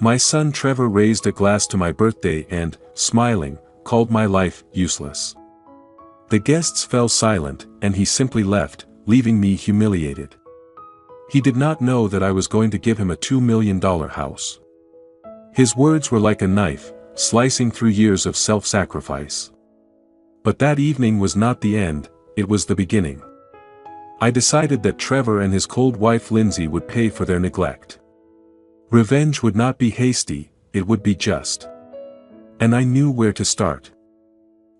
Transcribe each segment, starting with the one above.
My son Trevor raised a glass to my birthday and, smiling, called my life useless. The guests fell silent, and he simply left, leaving me humiliated. He did not know that I was going to give him a $2 million house. His words were like a knife, slicing through years of self-sacrifice. But that evening was not the end, it was the beginning. I decided that Trevor and his cold wife Lindsay would pay for their neglect. Revenge would not be hasty, it would be just. And I knew where to start.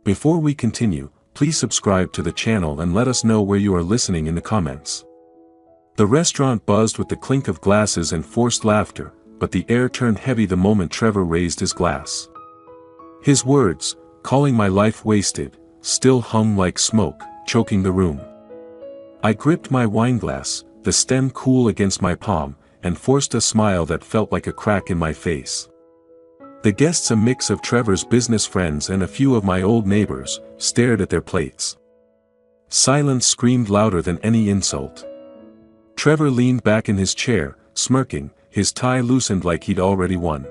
Before we continue, please subscribe to the channel and let us know where you are listening in the comments. The restaurant buzzed with the clink of glasses and forced laughter, but the air turned heavy the moment Trevor raised his glass. His words, calling my life wasted, still hung like smoke, choking the room. I gripped my wineglass, the stem cool against my palm, and forced a smile that felt like a crack in my face. The guests, a mix of Trevor's business friends and a few of my old neighbors, stared at their plates. Silence screamed louder than any insult. Trevor leaned back in his chair, smirking, his tie loosened like he'd already won.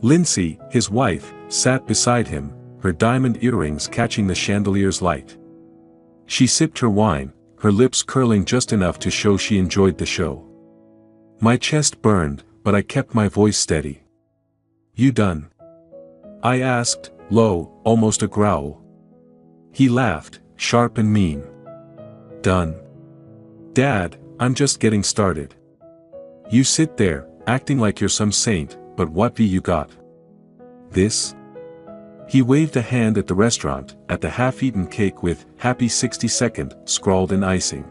Lindsay, his wife, sat beside him, her diamond earrings catching the chandelier's light. She sipped her wine, her lips curling just enough to show she enjoyed the show. My chest burned, but I kept my voice steady. "You done?" I asked, low, almost a growl. He laughed, sharp and mean. "Done? Dad, I'm just getting started. You sit there, acting like you're some saint, but what you got? This?" He waved a hand at the restaurant, at the half-eaten cake with "Happy 62nd" scrawled in icing.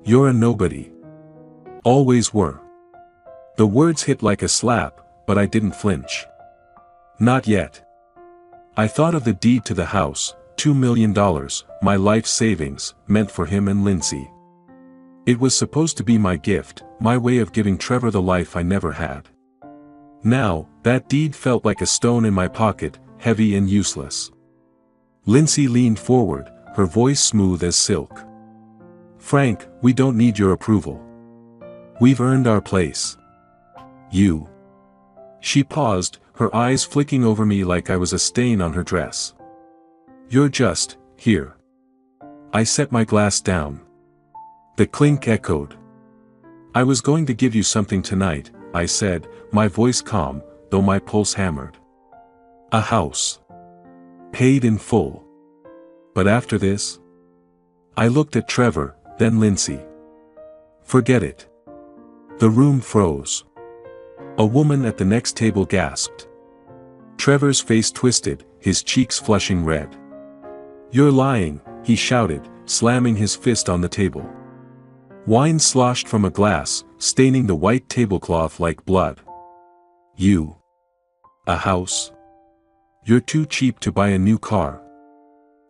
"You're a nobody. Always were." The words hit like a slap, but I didn't flinch. Not yet. I thought of the deed to the house, $2 million, my life savings, meant for him and Lindsay. It was supposed to be my gift, my way of giving Trevor the life I never had. Now, that deed felt like a stone in my pocket, heavy and useless. Lindsay leaned forward, her voice smooth as silk. "Frank, we don't need your approval. We've earned our place. You." She paused, her eyes flicking over me like I was a stain on her dress. "You're just, here." I set my glass down. The clink echoed. "I was going to give you something tonight," I said, my voice calm, though my pulse hammered. "A house. Paid in full. But after this?" I looked at Trevor, then Lindsay. "Forget it." The room froze. A woman at the next table gasped. Trevor's face twisted, his cheeks flushing red. "You're lying," he shouted, slamming his fist on the table. Wine sloshed from a glass, staining the white tablecloth like blood. "You? A house? You're too cheap to buy a new car."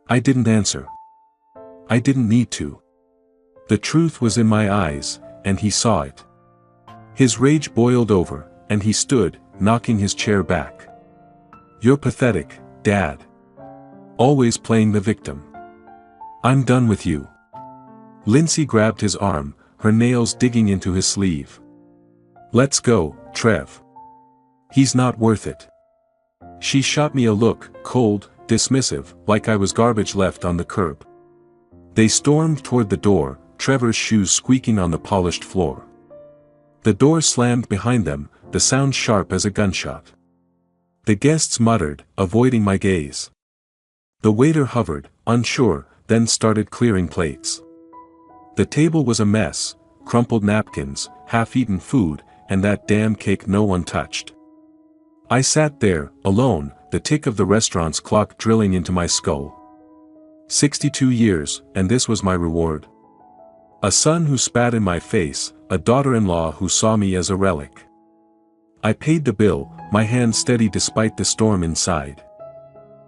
I didn't answer. I didn't need to. The truth was in my eyes, and he saw it. His rage boiled over, and he stood, knocking his chair back. "You're pathetic, Dad. Always playing the victim. I'm done with you." Lindsay grabbed his arm, her nails digging into his sleeve. "Let's go, Trev. He's not worth it." She shot me a look, cold, dismissive, like I was garbage left on the curb. They stormed toward the door, Trevor's shoes squeaking on the polished floor. The door slammed behind them, the sound sharp as a gunshot. The guests muttered, avoiding my gaze. The waiter hovered, unsure, then started clearing plates. The table was a mess, crumpled napkins, half-eaten food, and that damn cake no one touched. I sat there, alone, the tick of the restaurant's clock drilling into my skull. 62 years, and this was my reward. A son who spat in my face, a daughter-in-law who saw me as a relic. I paid the bill, my hand steady despite the storm inside.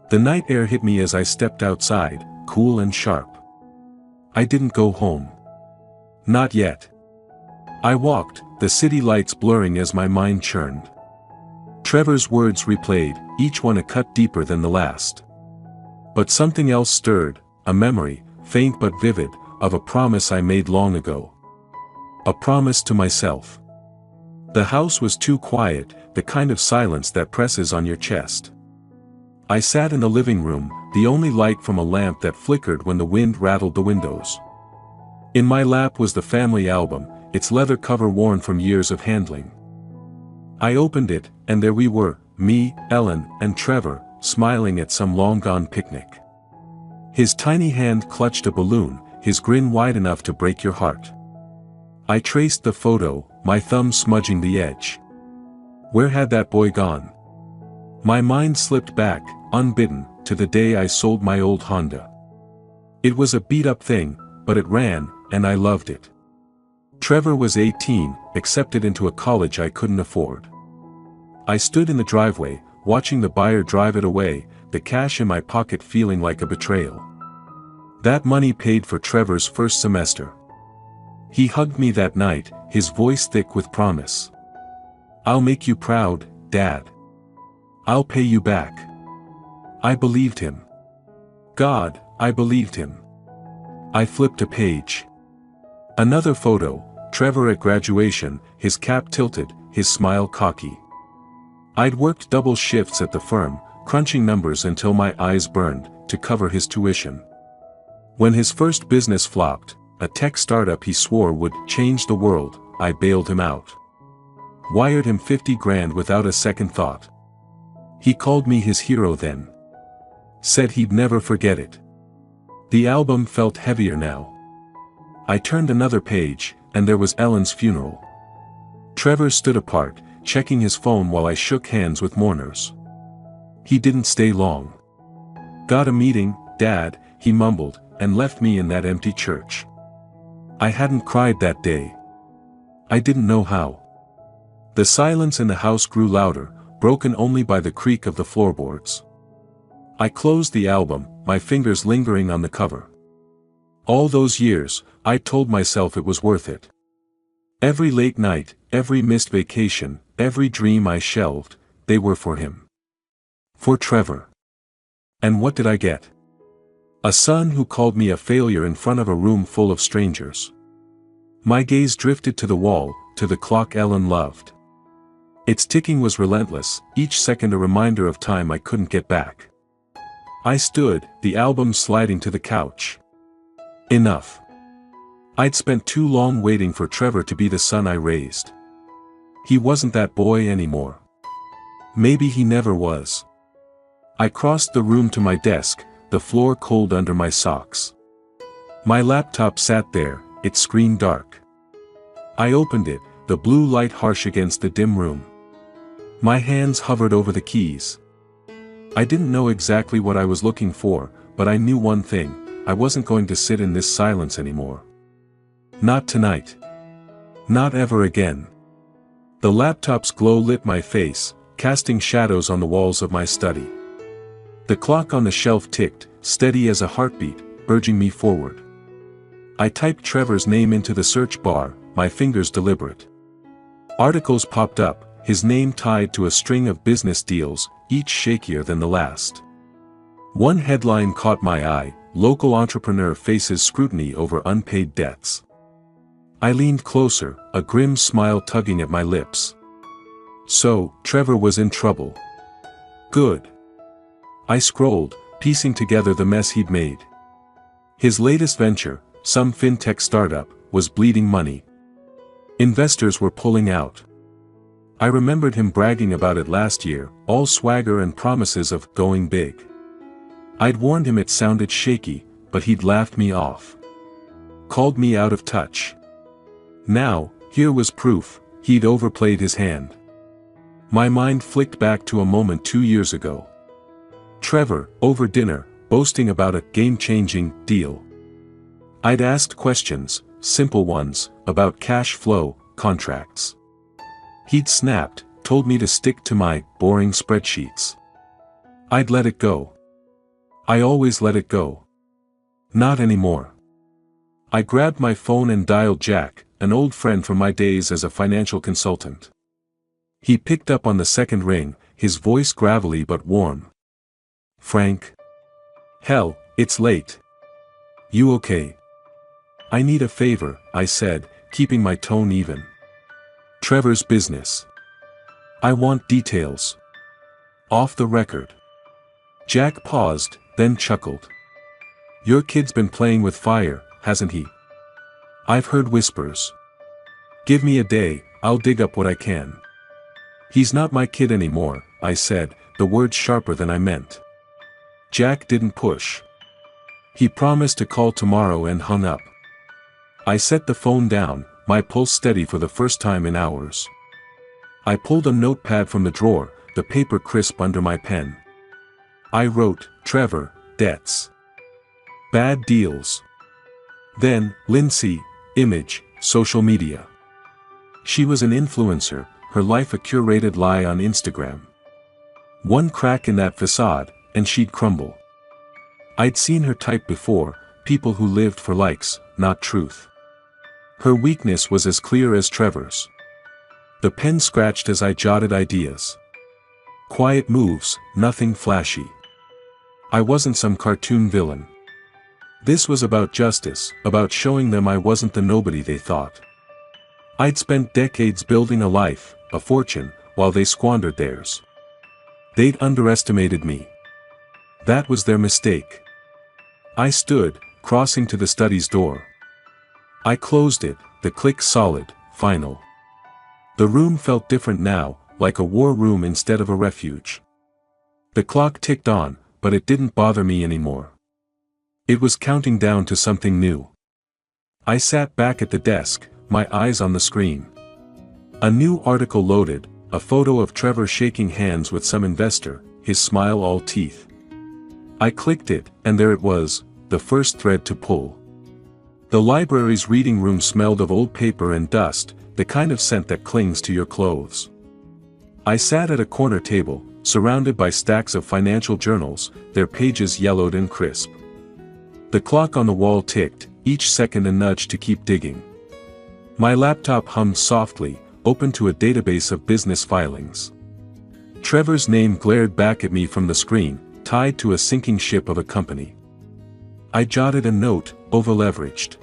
The night air hit me as I stepped outside, cool and sharp. I didn't go home. Not yet. I walked, the city lights blurring as my mind churned. Trevor's words replayed, each one a cut deeper than the last. But something else stirred, a memory, faint but vivid, of a promise I made long ago. A promise to myself. The house was too quiet, the kind of silence that presses on your chest. I sat in the living room, the only light from a lamp that flickered when the wind rattled the windows. In my lap was the family album, its leather cover worn from years of handling. I opened it, and there we were, me, Ellen, and Trevor, smiling at some long-gone picnic. His tiny hand clutched a balloon, his grin wide enough to break your heart. I traced the photo, my thumb smudging the edge. Where had that boy gone? My mind slipped back, unbidden, to the day I sold my old Honda. It was a beat-up thing, but it ran, and I loved it. Trevor was 18, accepted into a college I couldn't afford. I stood in the driveway, watching the buyer drive it away, the cash in my pocket feeling like a betrayal. That money paid for Trevor's first semester. He hugged me that night, his voice thick with promise. "I'll make you proud, Dad. I'll pay you back." I believed him. God, I believed him. I flipped a page. Another photo, Trevor at graduation, his cap tilted, his smile cocky. I'd worked double shifts at the firm, crunching numbers until my eyes burned, to cover his tuition. When his first business flopped, a tech startup he swore would change the world, I bailed him out. Wired him 50 grand without a second thought. He called me his hero then. Said he'd never forget it. The album felt heavier now. I turned another page, and there was Ellen's funeral. Trevor stood apart, checking his phone while I shook hands with mourners. He didn't stay long. "Got a meeting, Dad," he mumbled, and left me in that empty church. I hadn't cried that day. I didn't know how. The silence in the house grew louder, broken only by the creak of the floorboards. I closed the album, my fingers lingering on the cover. All those years, I told myself it was worth it. Every late night, every missed vacation, every dream I shelved, they were for him. For Trevor. And what did I get? A son who called me a failure in front of a room full of strangers. My gaze drifted to the wall, to the clock Ellen loved. Its ticking was relentless, each second a reminder of time I couldn't get back. I stood, the album sliding to the couch. Enough. I'd spent too long waiting for Trevor to be the son I raised. He wasn't that boy anymore. Maybe he never was. I crossed the room to my desk, the floor cold under my socks. My laptop sat there, its screen dark. I opened it, the blue light harsh against the dim room. My hands hovered over the keys. I didn't know exactly what I was looking for, but I knew one thing, I wasn't going to sit in this silence anymore. Not tonight. Not ever again. The laptop's glow lit my face, casting shadows on the walls of my study. The clock on the shelf ticked, steady as a heartbeat, urging me forward. I typed Trevor's name into the search bar, my fingers deliberate. Articles popped up, his name tied to a string of business deals, each shakier than the last. One headline caught my eye, "Local entrepreneur faces scrutiny over unpaid debts." I leaned closer, a grim smile tugging at my lips. So, Trevor was in trouble. Good. I scrolled, piecing together the mess he'd made. His latest venture, some fintech startup, was bleeding money. Investors were pulling out. I remembered him bragging about it last year, all swagger and promises of going big. I'd warned him it sounded shaky, but he'd laughed me off. Called me out of touch. Now, here was proof, he'd overplayed his hand. My mind flicked back to a moment 2 years ago. Trevor, over dinner, boasting about a game-changing deal. I'd asked questions, simple ones, about cash flow, contracts. He'd snapped, told me to stick to my boring spreadsheets. I'd let it go. I always let it go. Not anymore. I grabbed my phone and dialed Jack, an old friend from my days as a financial consultant. He picked up on the second ring, his voice gravelly but warm. "Frank? Hell, it's late. You okay?" "I need a favor," I said, keeping my tone even. Trevor's business. I want details. Off the record. Jack paused, then chuckled. Your kid's been playing with fire, hasn't he? I've heard whispers. Give me a day, I'll dig up what I can. He's not my kid anymore, I said, the words sharper than I meant. Jack didn't push. He promised to call tomorrow and hung up. I set the phone down, my pulse steady for the first time in hours. I pulled a notepad from the drawer, the paper crisp under my pen. I wrote, Trevor, debts. Bad deals. Then, Lindsay, image, social media. She was an influencer, her life a curated lie on Instagram. One crack in that facade, and she'd crumble. I'd seen her type before, people who lived for likes, not truth. Her weakness was as clear as Trevor's. The pen scratched as I jotted ideas. Quiet moves, nothing flashy. I wasn't some cartoon villain. This was about justice, about showing them I wasn't the nobody they thought. I'd spent decades building a life, a fortune, while they squandered theirs. They'd underestimated me. That was their mistake. I stood, crossing to the study's door. I closed it, the click solid, final. The room felt different now, like a war room instead of a refuge. The clock ticked on, but it didn't bother me anymore. It was counting down to something new. I sat back at the desk, my eyes on the screen. A new article loaded, a photo of Trevor shaking hands with some investor, his smile all teeth. I clicked it, and there it was, the first thread to pull. The library's reading room smelled of old paper and dust, the kind of scent that clings to your clothes. I sat at a corner table, surrounded by stacks of financial journals, their pages yellowed and crisp. The clock on the wall ticked, each second a nudge to keep digging. My laptop hummed softly, open to a database of business filings. Trevor's name glared back at me from the screen, tied to a sinking ship of a company. I jotted a note, over-leveraged.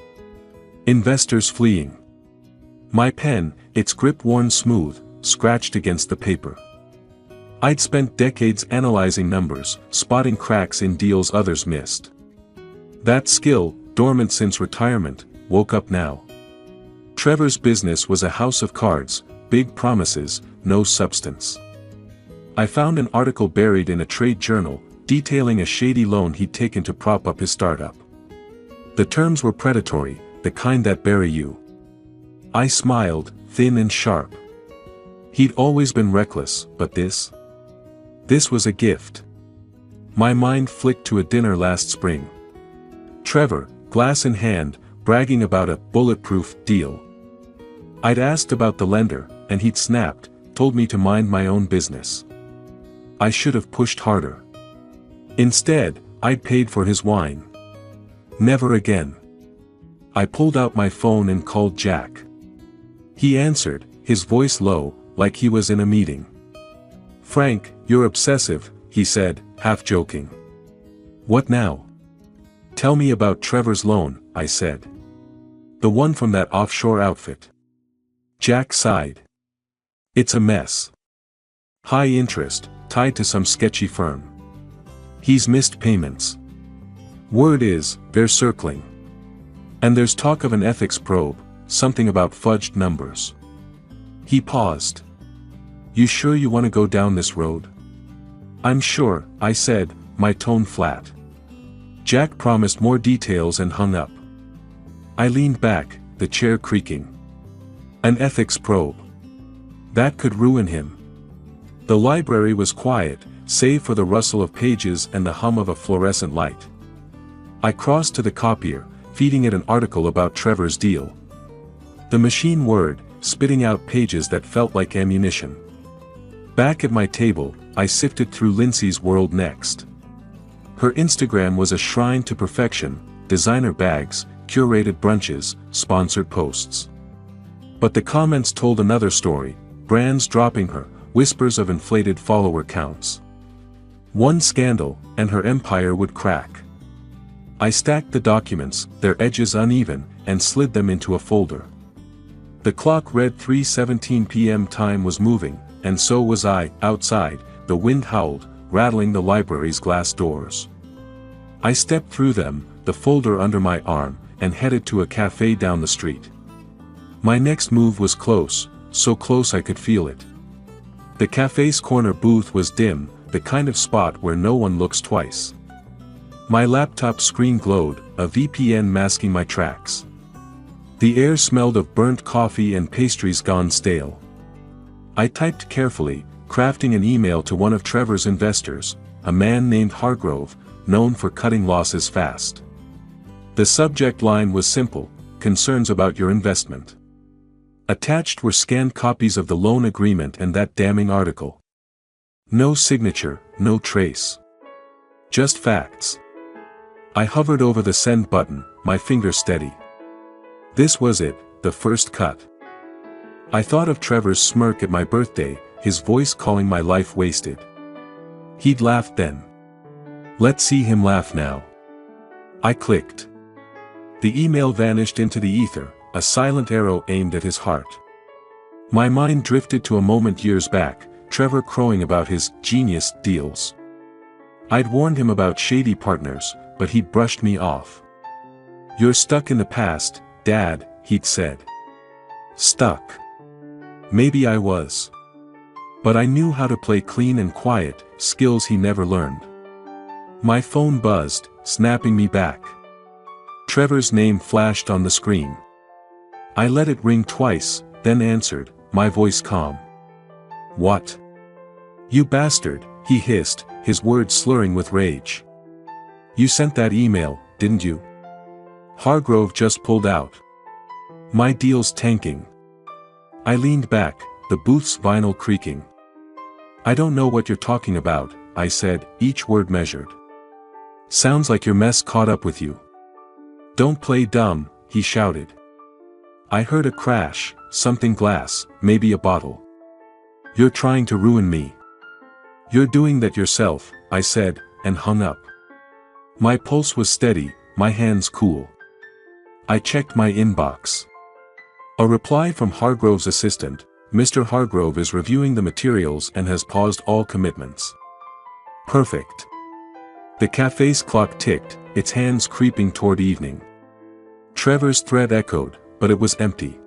Investors fleeing. My pen, its grip worn smooth, scratched against the paper. I'd spent decades analyzing numbers, spotting cracks in deals others missed. That skill, dormant since retirement, woke up now. Trevor's business was a house of cards, big promises, no substance. I found an article buried in a trade journal, detailing a shady loan he'd taken to prop up his startup. The terms were predatory, the kind that bury you. I smiled, thin and sharp. He'd always been reckless, but this was a gift. My mind flicked to a dinner last spring. Trevor, glass in hand, bragging about a bulletproof deal. I'd asked about the lender, and he'd snapped, told me to mind my own business. I should have pushed harder. Instead, I'd paid for his wine. Never again. I pulled out my phone and called Jack. He answered, his voice low, like he was in a meeting. Frank, you're obsessive, he said, half joking. What now? Tell me about Trevor's loan, I said. The one from that offshore outfit. Jack sighed. It's a mess. High interest, tied to some sketchy firm. He's missed payments. Word is, they're circling. And there's talk of an ethics probe, something about fudged numbers. He paused. You sure you want to go down this road? I'm sure, I said, my tone flat. Jack promised more details and hung up. I leaned back, the chair creaking. An ethics probe. That could ruin him. The library was quiet, save for the rustle of pages and the hum of a fluorescent light. I crossed to the copier, feeding it an article about Trevor's deal. The machine whirred, spitting out pages that felt like ammunition. Back at my table, I sifted through Lindsay's world next. Her Instagram was a shrine to perfection, designer bags, curated brunches, sponsored posts. But the comments told another story, brands dropping her, whispers of inflated follower counts. One scandal, and her empire would crack. I stacked the documents, their edges uneven, and slid them into a folder. The clock read 3:17 p.m. Time was moving, and so was I. Outside, the wind howled, rattling the library's glass doors. I stepped through them, the folder under my arm, and headed to a cafe down the street. My next move was close, so close I could feel it. The cafe's corner booth was dim, the kind of spot where no one looks twice. My laptop screen glowed, a VPN masking my tracks. The air smelled of burnt coffee and pastries gone stale. I typed carefully, crafting an email to one of Trevor's investors, a man named Hargrove, known for cutting losses fast. The subject line was simple: concerns about your investment. Attached were scanned copies of the loan agreement and that damning article. No signature, no trace. Just facts. I hovered over the send button, my finger steady. This was it, the first cut. I thought of Trevor's smirk at my birthday, his voice calling my life wasted. He'd laughed then. Let's see him laugh now. I clicked. The email vanished into the ether, a silent arrow aimed at his heart. My mind drifted to a moment years back, Trevor crowing about his genius deals. I'd warned him about shady partners, but he'd brushed me off. You're stuck in the past, Dad, he'd said. Stuck. Maybe I was. But I knew how to play clean and quiet, skills he never learned. My phone buzzed, snapping me back. Trevor's name flashed on the screen. I let it ring twice, then answered, my voice calm. What? You bastard, he hissed, his words slurring with rage. You sent that email, didn't you? Hargrove just pulled out. My deal's tanking. I leaned back, the booth's vinyl creaking. I don't know what you're talking about, I said, each word measured. Sounds like your mess caught up with you. Don't play dumb, he shouted. I heard a crash, something glass, maybe a bottle. You're trying to ruin me. You're doing that yourself, I said, and hung up. My pulse was steady, my hands cool. I checked my inbox. A reply from Hargrove's assistant: Mr. Hargrove is reviewing the materials and has paused all commitments. Perfect. The cafe's clock ticked, its hands creeping toward evening. Trevor's thread echoed, but it was empty.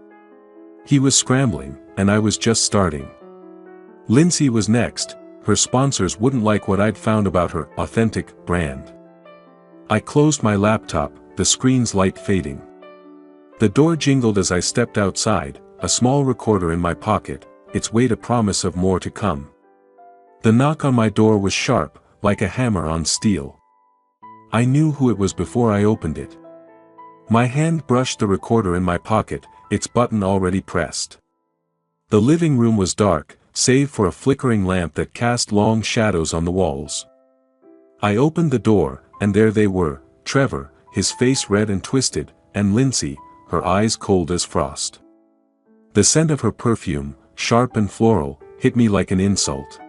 He was scrambling, and I was just starting. Lindsay was next. Her sponsors wouldn't like what I'd found about her authentic brand. I closed my laptop, the screen's light fading. The door jingled as I stepped outside, a small recorder in my pocket, its weight a promise of more to come. The knock on my door was sharp, like a hammer on steel. I knew who it was before I opened it. My hand brushed the recorder in my pocket, its button already pressed. The living room was dark, save for a flickering lamp that cast long shadows on the walls. I opened the door, and there they were, Trevor, his face red and twisted, and Lindsay, her eyes cold as frost. The scent of her perfume, sharp and floral, hit me like an insult.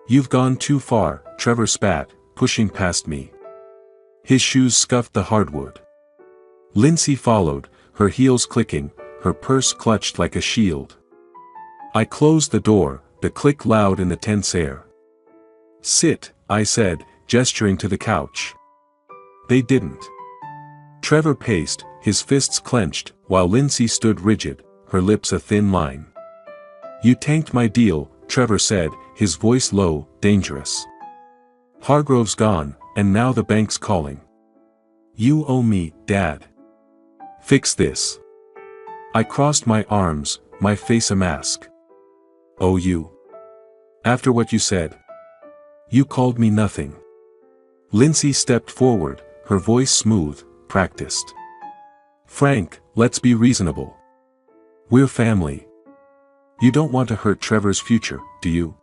You've gone too far, Trevor spat, pushing past me. His shoes scuffed the hardwood. Lindsay followed, her heels clicking, her purse clutched like a shield. I closed the door, the click loud in the tense air. Sit, I said, gesturing to the couch. They didn't. Trevor paced, his fists clenched, while Lindsay stood rigid, her lips a thin line. You tanked my deal, Trevor said, his voice low, dangerous. Hargrove's gone, and now the bank's calling. You owe me, Dad. Fix this. I crossed my arms, my face a mask. Oh, you. After what you said. You called me nothing. Lindsay stepped forward, her voice smooth, practiced. Frank, let's be reasonable. We're family. You don't want to hurt Trevor's future, do you?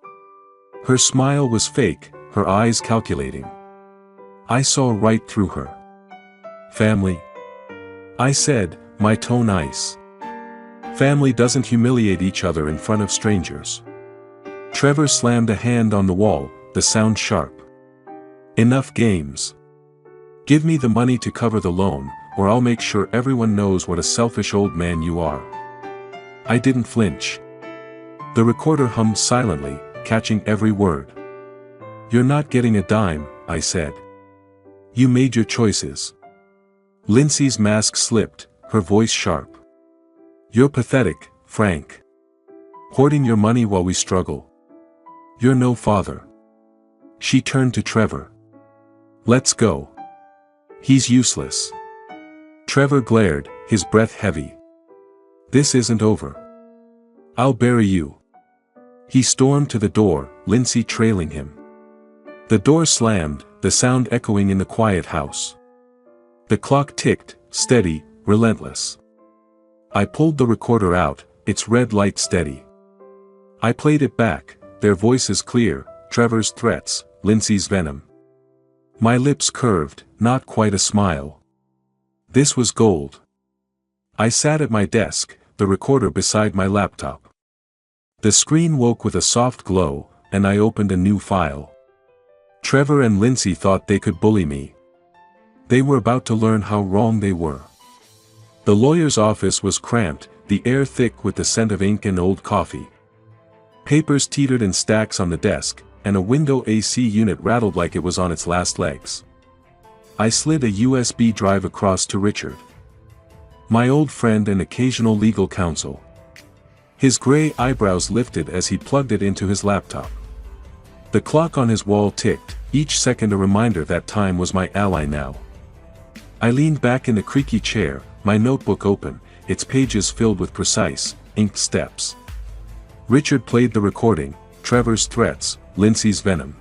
Her smile was fake, her eyes calculating. I saw right through her. Family? I said, my tone ice. Family doesn't humiliate each other in front of strangers. Trevor slammed a hand on the wall, the sound sharp. Enough games. Give me the money to cover the loan, or I'll make sure everyone knows what a selfish old man you are. I didn't flinch. The recorder hummed silently, catching every word. "You're not getting a dime," I said. "You made your choices." Lindsay's mask slipped, her voice sharp. "You're pathetic, Frank. Hoarding your money while we struggle. You're no father." She turned to Trevor. "Let's go. He's useless." Trevor glared, his breath heavy. "This isn't over. I'll bury you." He stormed to the door, Lindsay trailing him. The door slammed, the sound echoing in the quiet house. The clock ticked, steady, relentless. I pulled the recorder out, its red light steady. I played it back, their voices clear, Trevor's threats, Lindsay's venom. My lips curved, not quite a smile. This was gold. I sat at my desk, the recorder beside my laptop. The screen woke with a soft glow, and I opened a new file. Trevor and Lindsay thought they could bully me. They were about to learn how wrong they were. The lawyer's office was cramped, the air thick with the scent of ink and old coffee. Papers teetered in stacks on the desk, and a window AC unit rattled like it was on its last legs. I slid a USB drive across to Richard, my old friend and occasional legal counsel. His gray eyebrows lifted as he plugged it into his laptop. The clock on his wall ticked, each second a reminder that time was my ally now. I leaned back in the creaky chair, my notebook open, its pages filled with precise, inked steps. Richard played the recording, Trevor's threats, Lindsay's venom.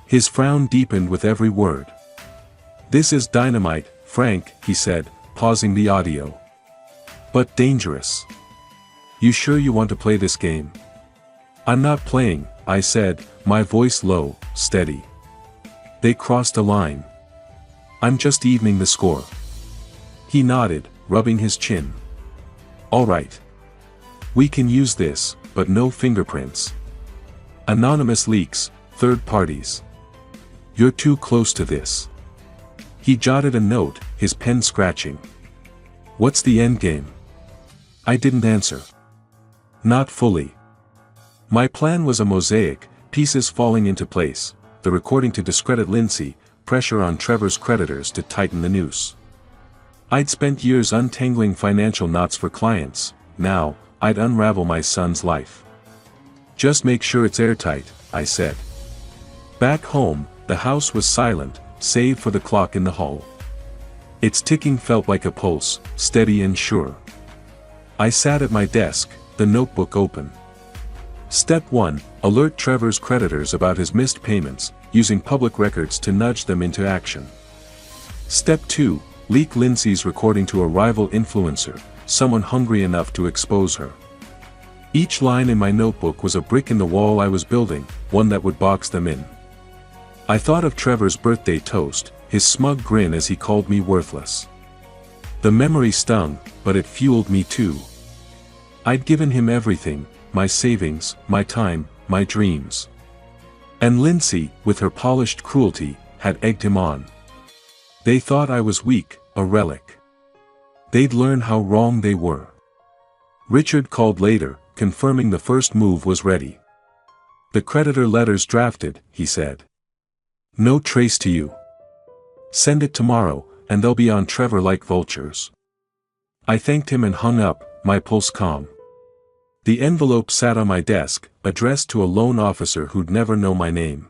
His frown deepened with every word. "This is dynamite, Frank," he said, pausing the audio. "But dangerous. You sure you want to play this game?" "I'm not playing," I said, my voice low, steady. "They crossed a line. I'm just evening the score." He nodded, rubbing his chin. "All right. We can use this, but no fingerprints. Anonymous leaks, third parties. You're too close to this." He jotted a note, his pen scratching. "What's the endgame?" I didn't answer. Not fully. My plan was a mosaic, pieces falling into place, the recording to discredit Lindsay, pressure on Trevor's creditors to tighten the noose. I'd spent years untangling financial knots for clients, now, I'd unravel my son's life. "Just make sure it's airtight," I said. Back home, the house was silent, save for the clock in the hall. Its ticking felt like a pulse, steady and sure. I sat at my desk, the notebook open. Step 1, alert Trevor's creditors about his missed payments, using public records to nudge them into action. Step 2, leak Lindsay's recording to a rival influencer, someone hungry enough to expose her. Each line in my notebook was a brick in the wall I was building, one that would box them in. I thought of Trevor's birthday toast, his smug grin as he called me worthless. The memory stung, but it fueled me too. I'd given him everything, my savings, my time, my dreams. And Lindsay, with her polished cruelty, had egged him on. They thought I was weak, a relic. They'd learn how wrong they were. Richard called later, confirming the first move was ready. "The creditor letters drafted," he said. "No trace to you. Send it tomorrow, and they'll be on Trevor like vultures." I thanked him and hung up, my pulse calm. The envelope sat on my desk, addressed to a loan officer who'd never know my name.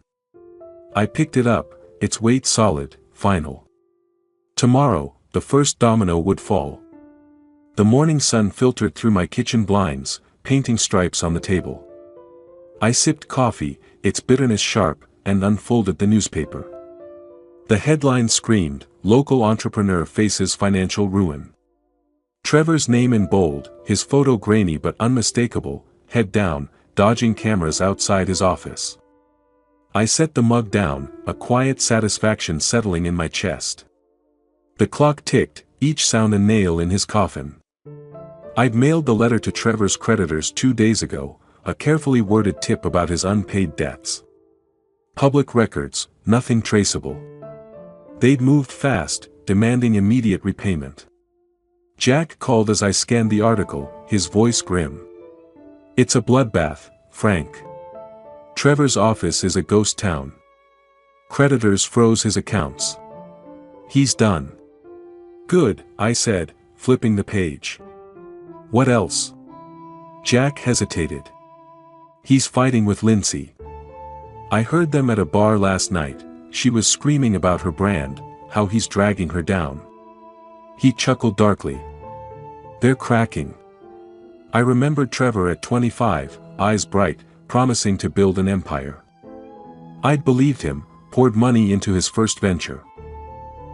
I picked it up, its weight solid, final. Tomorrow, the first domino would fall. The morning sun filtered through my kitchen blinds, painting stripes on the table. I sipped coffee, its bitterness sharp, and unfolded the newspaper. The headline screamed, "Local entrepreneur faces financial ruin." Trevor's name in bold, his photo grainy but unmistakable, head down, dodging cameras outside his office. I set the mug down, a quiet satisfaction settling in my chest. The clock ticked, each sound a nail in his coffin. I'd mailed the letter to Trevor's creditors 2 days ago, a carefully worded tip about his unpaid debts. Public records, nothing traceable. They'd moved fast, demanding immediate repayment. Jack called as I scanned the article, his voice grim. "It's a bloodbath, Frank. Trevor's office is a ghost town. Creditors froze his accounts. He's done." "Good," I said, flipping the page. "What else?" Jack hesitated. "He's fighting with Lindsay. I heard them at a bar last night. She was screaming about her brand, how he's dragging her down." He chuckled darkly. "They're cracking." I remembered Trevor at 25, eyes bright, promising to build an empire. I'd believed him, poured money into his first venture.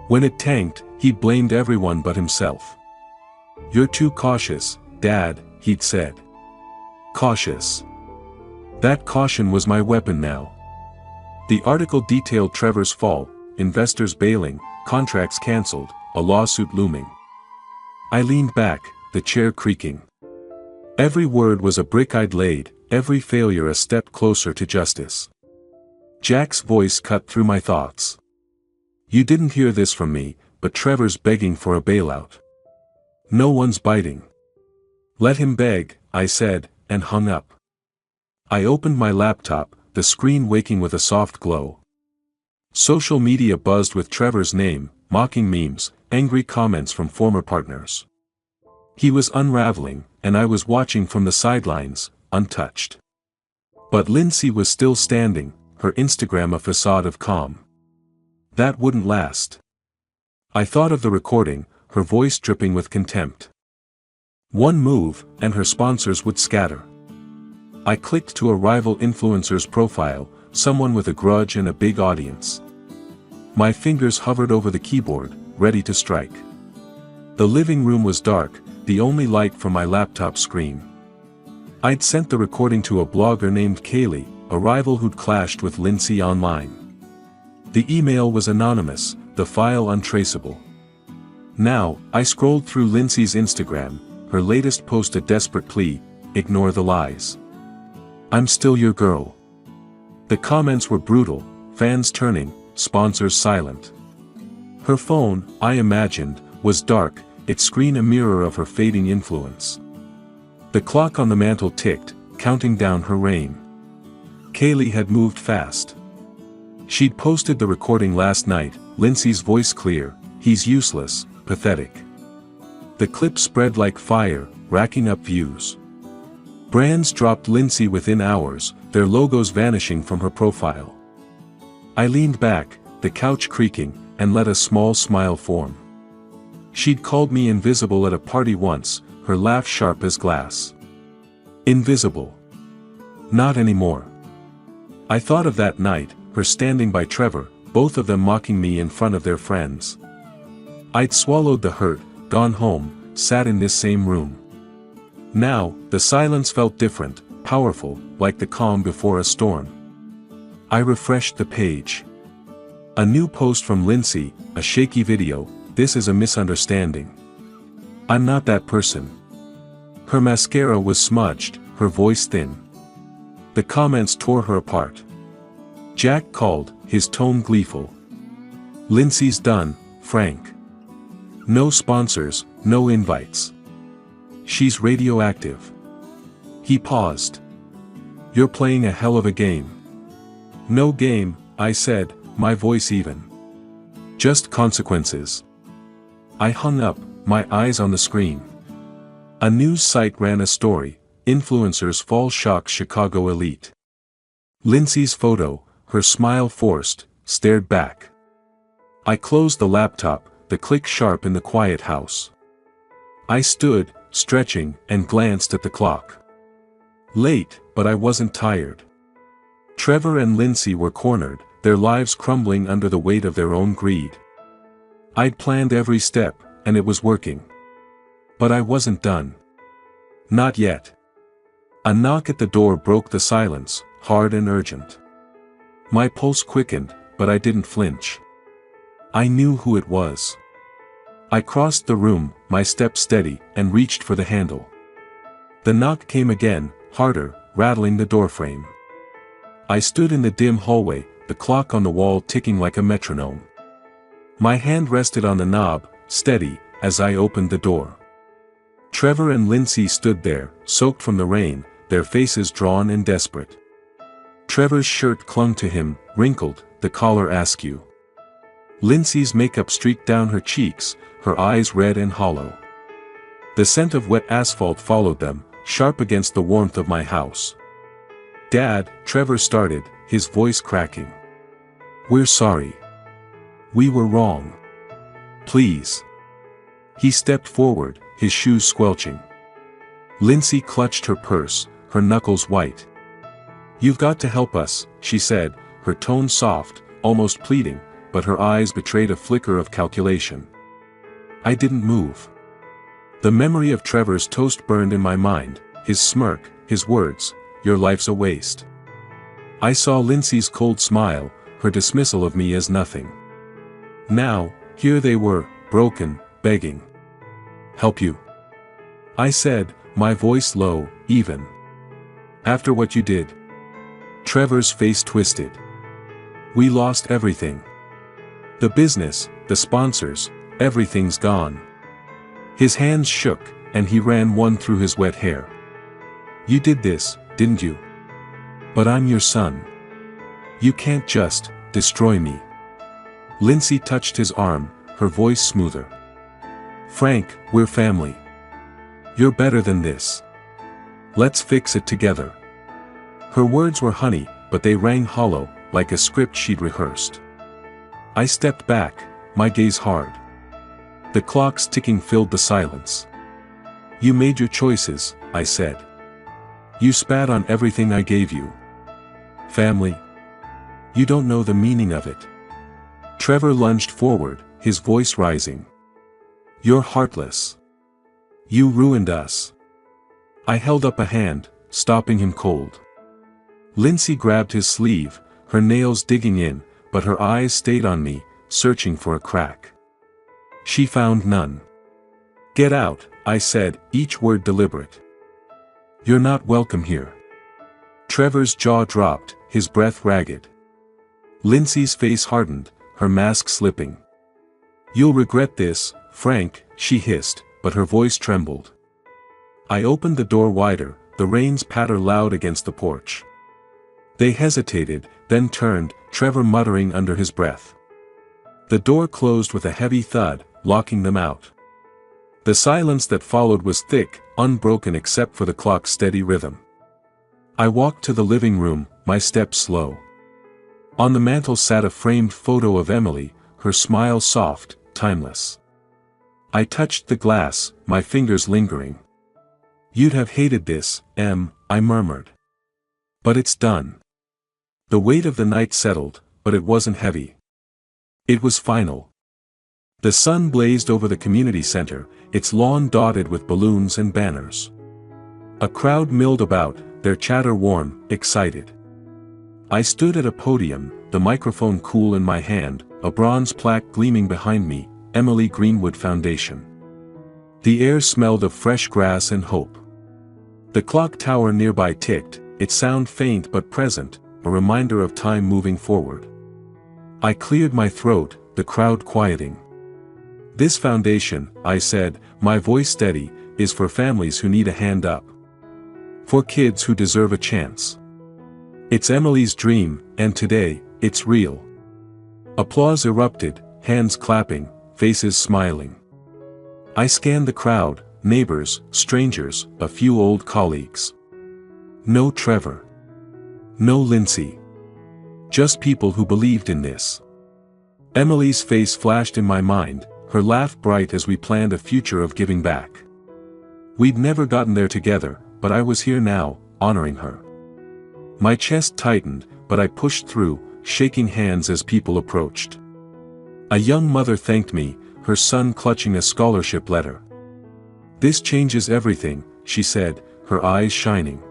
When it tanked, he blamed everyone but himself. "You're too cautious, Dad," he'd said. Cautious. That caution was my weapon now. The article detailed Trevor's fall, investors bailing, contracts cancelled, a lawsuit looming. I leaned back, the chair creaking. Every word was a brick I'd laid, every failure a step closer to justice. Jack's voice cut through my thoughts. "You didn't hear this from me, but Trevor's begging for a bailout. No one's biting." "Let him beg," I said, and hung up. I opened my laptop, the screen waking with a soft glow. Social media buzzed with Trevor's name, mocking memes, angry comments from former partners. He was unraveling, and I was watching from the sidelines, untouched. But Lindsay was still standing, her Instagram a facade of calm. That wouldn't last. I thought of the recording, her voice dripping with contempt. One move, and her sponsors would scatter. I clicked to a rival influencer's profile, someone with a grudge and a big audience. My fingers hovered over the keyboard, ready to strike. The living room was dark, the only light from my laptop screen. I'd sent the recording to a blogger named Kaylee, a rival who'd clashed with Lindsay online. The email was anonymous, the file untraceable. Now, I scrolled through Lindsay's Instagram, her latest post a desperate plea, "Ignore the lies. I'm still your girl." The comments were brutal, fans turning, sponsors silent. Her phone, I imagined, was dark, its screen a mirror of her fading influence. The clock on the mantel ticked, counting down her reign. Kaylee had moved fast. She'd posted the recording last night, Lindsay's voice clear, "He's useless, pathetic." The clip spread like fire, racking up views. Brands dropped Lindsay within hours, their logos vanishing from her profile. I leaned back, the couch creaking, and let a small smile form. She'd called me invisible at a party once, her laugh sharp as glass. Invisible. Not anymore. I thought of that night, her standing by Trevor, both of them mocking me in front of their friends. I'd swallowed the hurt, gone home, sat in this same room. Now, the silence felt different, powerful, like the calm before a storm. I refreshed the page. A new post from Lindsay, a shaky video, "This is a misunderstanding. I'm not that person." Her mascara was smudged, her voice thin. The comments tore her apart. Jack called, his tone gleeful. "Lindsay's done, Frank. No sponsors, no invites. She's radioactive." He paused. "You're playing a hell of a game." "No game," I said, my voice even. "Just consequences." I hung up, my eyes on the screen. A news site ran a story, "Influencers Fall Shocks Chicago Elite." Lindsay's photo, her smile forced, stared back. I closed the laptop, the click sharp in the quiet house. I stood, stretching, and glanced at the clock. Late, but I wasn't tired. Trevor and Lindsay were cornered, their lives crumbling under the weight of their own greed. I'd planned every step, and it was working. But I wasn't done. Not yet. A knock at the door broke the silence, hard and urgent. My pulse quickened, but I didn't flinch. I knew who it was. I crossed the room, my step steady, and reached for the handle. The knock came again, harder, rattling the doorframe. I stood in the dim hallway, the clock on the wall ticking like a metronome. My hand rested on the knob, steady, as I opened the door. Trevor and Lindsay stood there, soaked from the rain, their faces drawn and desperate. Trevor's shirt clung to him, wrinkled, the collar askew. Lindsay's makeup streaked down her cheeks, her eyes red and hollow. The scent of wet asphalt followed them, sharp against the warmth of my house. "Dad," Trevor started, his voice cracking. "We're sorry. We were wrong. Please." He stepped forward, his shoes squelching. Lindsay clutched her purse, her knuckles white. "You've got to help us," she said, her tone soft, almost pleading, but her eyes betrayed a flicker of calculation. I didn't move. The memory of Trevor's toast burned in my mind, his smirk, his words, "Your life's a waste." I saw Lindsay's cold smile, her dismissal of me as nothing. Now, here they were, broken, begging. "Help you?" I said, my voice low, even. "After what you did?" Trevor's face twisted. "We lost everything. The business, the sponsors, everything's gone." His hands shook, and he ran one through his wet hair. "You did this, didn't you? But I'm your son. You can't just destroy me." Lindsay touched his arm, her voice smoother. "Frank, we're family. You're better than this. Let's fix it together." Her words were honey, but they rang hollow, like a script she'd rehearsed. I stepped back, my gaze hard. The clock's ticking filled the silence. "You made your choices," I said. "You spat on everything I gave you. Family. You don't know the meaning of it." Trevor lunged forward, his voice rising. "You're heartless. You ruined us." I held up a hand, stopping him cold. Lindsay grabbed his sleeve, her nails digging in, but her eyes stayed on me, searching for a crack. She found none. "Get out," I said, each word deliberate. "You're not welcome here." Trevor's jaw dropped, his breath ragged. Lindsay's face hardened, her mask slipping. "You'll regret this, Frank," she hissed, but her voice trembled. I opened the door wider, the rain's patter loud against the porch. They hesitated, then turned, Trevor muttering under his breath. The door closed with a heavy thud, locking them out. The silence that followed was thick, unbroken except for the clock's steady rhythm. I walked to the living room, my steps slow. On the mantel sat a framed photo of Emily, her smile soft, timeless. I touched the glass, my fingers lingering. "You'd have hated this, Em," I murmured. "But it's done." The weight of the night settled, but it wasn't heavy. It was final. The sun blazed over the community center, its lawn dotted with balloons and banners. A crowd milled about, their chatter warm, excited. I stood at a podium, the microphone cool in my hand, a bronze plaque gleaming behind me, Emily Greenwood Foundation. The air smelled of fresh grass and hope. The clock tower nearby ticked, its sound faint but present, a reminder of time moving forward. I cleared my throat, the crowd quieting. "This foundation," I said, my voice steady, "is for families who need a hand up. For kids who deserve a chance. It's Emily's dream, and today, it's real." Applause erupted, hands clapping, faces smiling. I scanned the crowd, neighbors, strangers, a few old colleagues. No Trevor. No Lindsay. Just people who believed in this. Emily's face flashed in my mind, her laugh bright as we planned a future of giving back. We'd never gotten there together, but I was here now, honoring her. My chest tightened, but I pushed through, shaking hands as people approached. A young mother thanked me, her son clutching a scholarship letter. "This changes everything," she said, her eyes shining.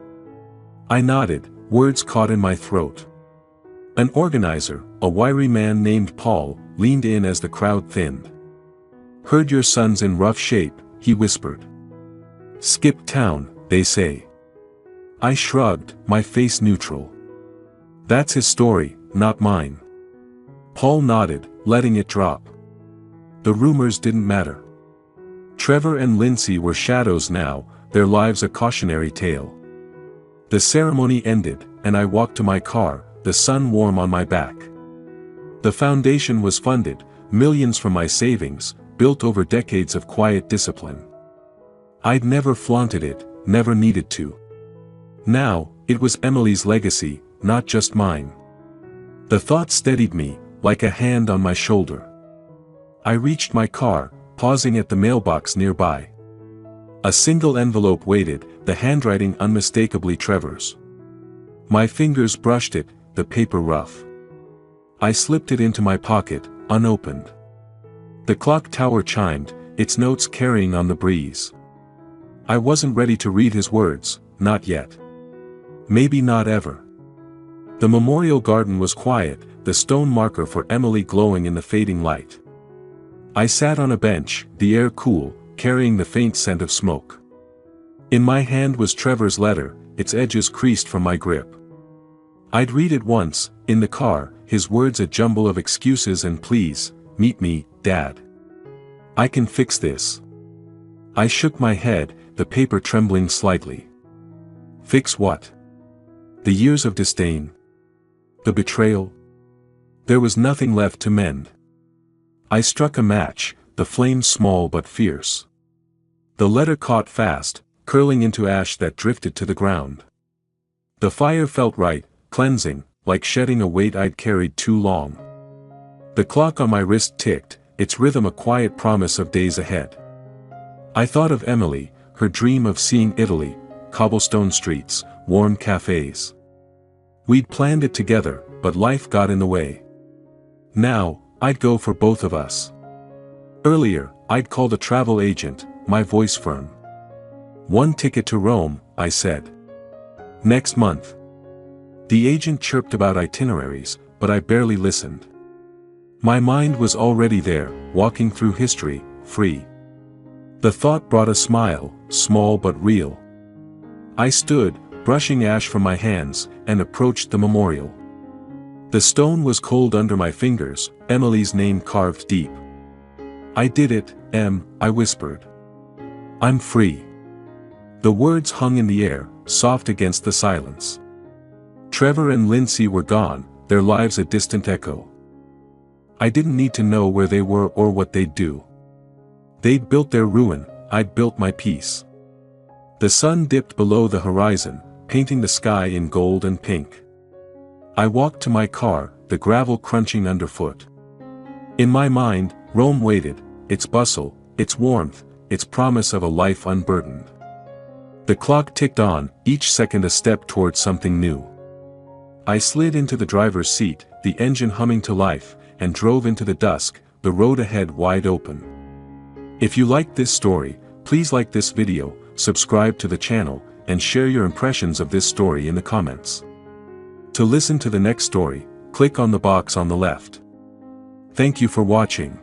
I nodded, words caught in my throat. An organizer, a wiry man named Paul, leaned in as the crowd thinned. "Heard your son's in rough shape," he whispered. "Skip town, they say." I shrugged, my face neutral. "That's his story, not mine." Paul nodded, letting it drop. "The rumors didn't matter. Trevor and Lindsay were shadows now, their lives a cautionary tale. The ceremony ended, and I walked to my car, the sun warm on my back. The foundation was funded, millions from my savings, built over decades of quiet discipline. I'd never flaunted it, never needed to. Now, it was Emily's legacy, not just mine. The thought steadied me, like a hand on my shoulder. I reached my car, pausing at the mailbox nearby. A single envelope waited, the handwriting unmistakably Trevor's. My fingers brushed it, the paper rough. I slipped it into my pocket, unopened. The clock tower chimed, its notes carrying on the breeze. I wasn't ready to read his words, not yet. Maybe not ever. The memorial garden was quiet, the stone marker for Emily glowing in the fading light. I sat on a bench, the air cool, carrying the faint scent of smoke. In my hand was Trevor's letter, its edges creased from my grip. I'd read it once, in the car, his words a jumble of excuses and pleas, "Meet me, Dad. I can fix this." I shook my head, the paper trembling slightly. Fix what? The years of disdain? The betrayal? There was nothing left to mend. I struck a match, the flame small but fierce. The letter caught fast, curling into ash that drifted to the ground. The fire felt right, cleansing, like shedding a weight I'd carried too long. The clock on my wrist ticked, its rhythm a quiet promise of days ahead. I thought of Emily, her dream of seeing Italy, cobblestone streets, warm cafes. We'd planned it together, but life got in the way. Now, I'd go for both of us. Earlier, I'd called a travel agent, my voice firm. "One ticket to Rome," I said. "Next month." The agent chirped about itineraries, but I barely listened. My mind was already there, walking through history, free. The thought brought a smile, small but real. I stood, brushing ash from my hands, and approached the memorial. The stone was cold under my fingers, Emily's name carved deep. "I did it, Em," I whispered. "I'm free." The words hung in the air, soft against the silence. Trevor and Lindsay were gone, their lives a distant echo. I didn't need to know where they were or what they'd do. They'd built their ruin, I'd built my peace. The sun dipped below the horizon, painting the sky in gold and pink. I walked to my car, the gravel crunching underfoot. In my mind, Rome waited, its bustle, its warmth, its promise of a life unburdened. The clock ticked on, each second a step toward something new. I slid into the driver's seat, the engine humming to life, and drove into the dusk, the road ahead wide open. If you liked this story, please like this video, subscribe to the channel, and share your impressions of this story in the comments. To listen to the next story, click on the box on the left. Thank you for watching.